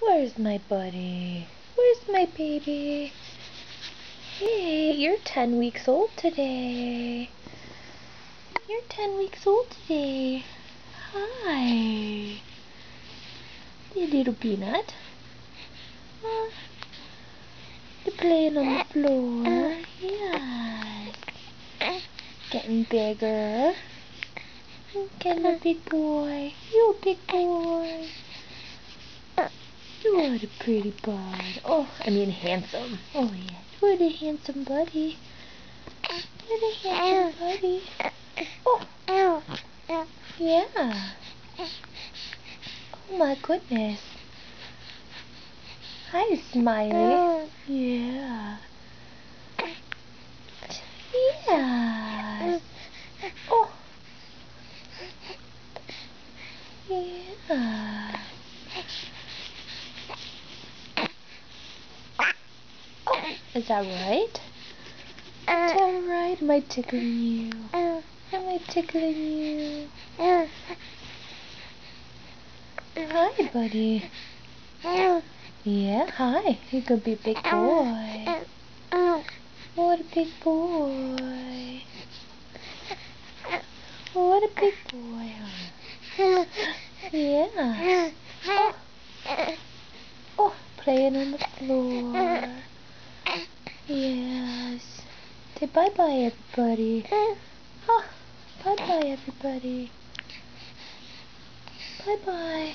Where's my buddy? Where's my baby? Hey, you're 10 weeks old today. You're 10 weeks old today. Hi. Hey, little peanut. You're playing on the floor. Yes. Getting bigger. Getting a big boy. You a big boy. You are a pretty bud. Oh, I mean handsome. Oh yeah, you're the handsome buddy. You're the handsome buddy. Oh, yeah. Oh my goodness. Hi, Smiley. Yeah. Yes. Oh. Yeah. Is that right? Is that right? Am I tickling you? Am I tickling you? Hi, buddy. Yeah, hi. You could be a big boy. What a big boy. What a big boy, huh? Yeah. Oh, playing on the floor. Yes. Say bye-bye, everybody. Oh, bye-bye, everybody. Bye-bye.